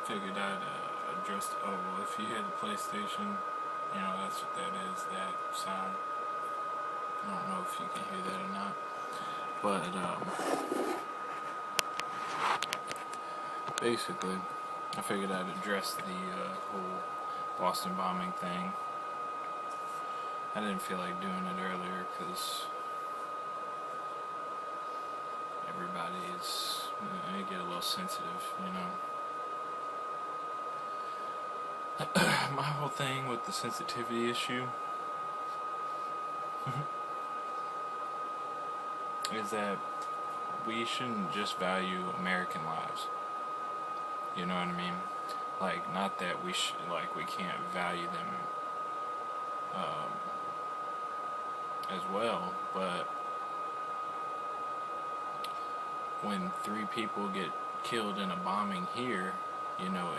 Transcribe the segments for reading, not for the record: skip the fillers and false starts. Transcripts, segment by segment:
figured I'd address. Oh, well, if you hear the PlayStation, that's what that is. That sound. I don't know if you can hear that or not, but basically, I figured I'd address the whole Boston bombing thing. I didn't feel like doing it earlier because everybody's, I get a little sensitive, My whole thing with the sensitivity issue is that we shouldn't just value American lives. You know what I mean? Like, not that we can't value them as well, but when 3 people get killed in a bombing here,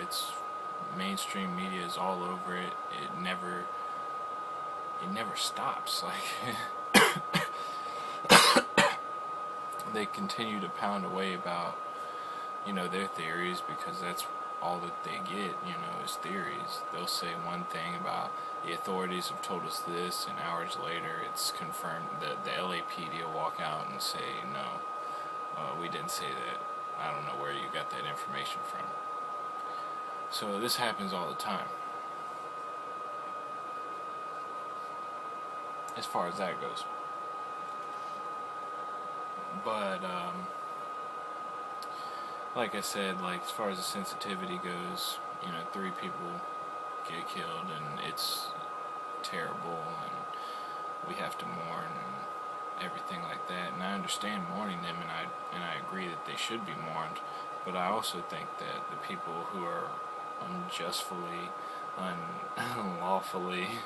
it's mainstream media is all over it. It never stops. Like they continue to pound away about their theories, because that's all that they get, is theories. They'll say one thing about the authorities have told us this, and hours later it's confirmed. The LAPD will walk out and say, no, we didn't say that. I don't know where you got that information from. So this happens all the time. As far as that goes. But, like I said, as far as the sensitivity goes, 3 people get killed, and it's terrible, and we have to mourn and everything like that. And I understand mourning them, and I agree that they should be mourned. But I also think that the people who are unjustly, unlawfully,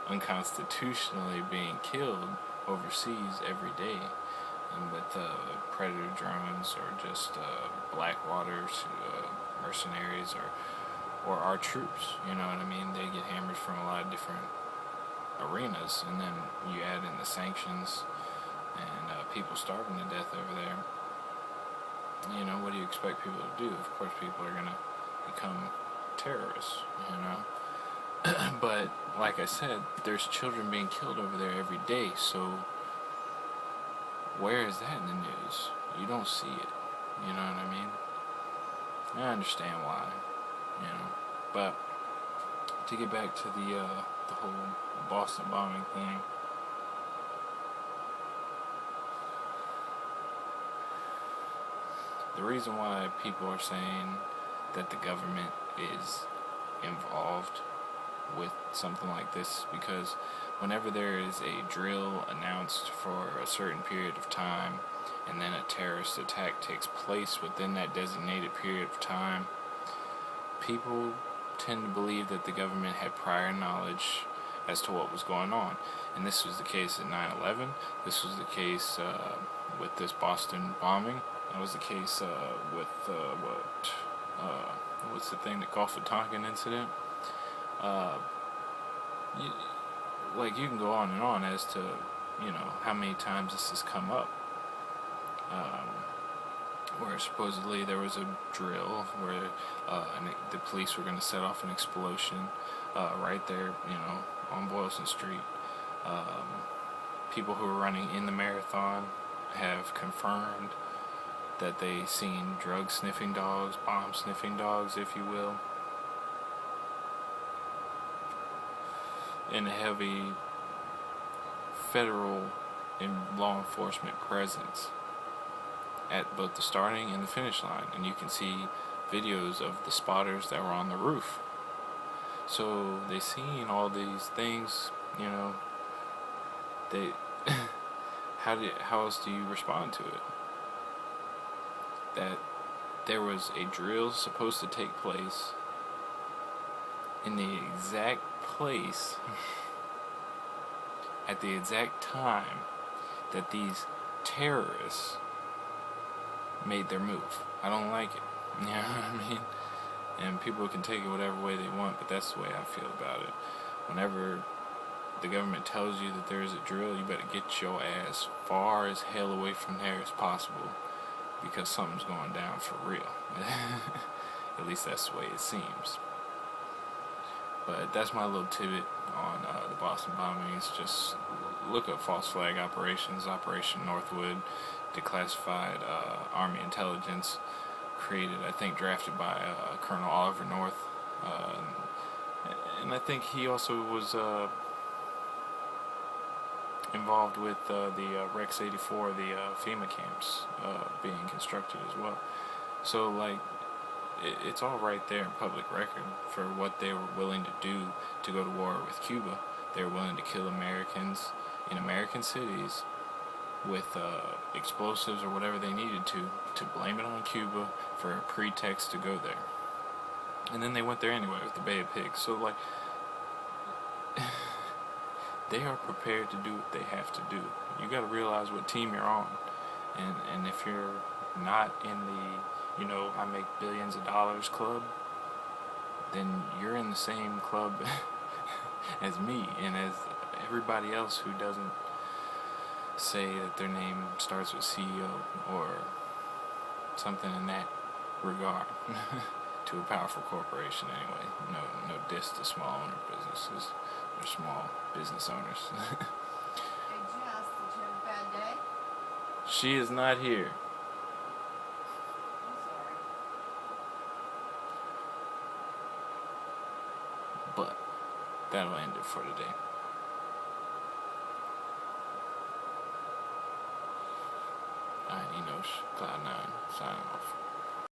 unconstitutionally being killed overseas every day, and with predator drones, or just Blackwaters, mercenaries, or our troops, you know what I mean? They get hammered from a lot of different arenas, and then you add in the sanctions and people starving to death over there. What do you expect people to do? Of course, people are gonna become terrorists, But like I said, there's children being killed over there every day, so where is that in the news? You don't see it. You know what I mean? I understand why, But to get back to the whole Boston bombing thing, the reason why people are saying that the government is involved with something like this, because whenever there is a drill announced for a certain period of time, and then a terrorist attack takes place within that designated period of time, people tend to believe that the government had prior knowledge as to what was going on. And this was the case at 9/11. This was the case with this Boston bombing. That was the case with what's the thing, the Gulf of Tonkin incident. You can go on and on as to how many times this has come up, where supposedly there was a drill where the police were going to set off an explosion right there, on Boylston Street. People who were running in the marathon have confirmed that they seen drug sniffing dogs, bomb sniffing dogs, if you will, and a heavy federal and law enforcement presence at both the starting and the finish line. And you can see videos of the spotters that were on the roof. So they seen all these things, they how else do you respond to it? That there was a drill supposed to take place in the exact place at the exact time that these terrorists made their move. I don't like it. You know what I mean? And people can take it whatever way they want, but that's the way I feel about it. Whenever the government tells you that there is a drill, you better get your ass far as hell away from there as possible, because something's going down for real. At least that's the way it seems. But that's my little tidbit on the Boston bombings. Just look up false flag operations, Operation Northwood, declassified Army intelligence, created, I think, drafted by Colonel Oliver North. And I think he also was involved with the Rex 84, the FEMA camps being constructed as well. So, like, it's all right there in public record for what they were willing to do to go to war with Cuba. They were willing to kill Americans in American cities with explosives or whatever they needed to blame it on Cuba for a pretext to go there. And then they went there anyway with the Bay of Pigs. So, like, they are prepared to do what they have to do. You got to realize what team you're on. And if you're not in the, I make billions of dollars club, then you're in the same club as me and as everybody else who doesn't say that their name starts with CEO or something in that regard. To a powerful corporation anyway. No diss to small owner businesses or small business owners. Hey Jess, did you have a bad day? She is not here. I'm sorry. But that'll end it for today. Alright, Enosh, Cloud9, signing off.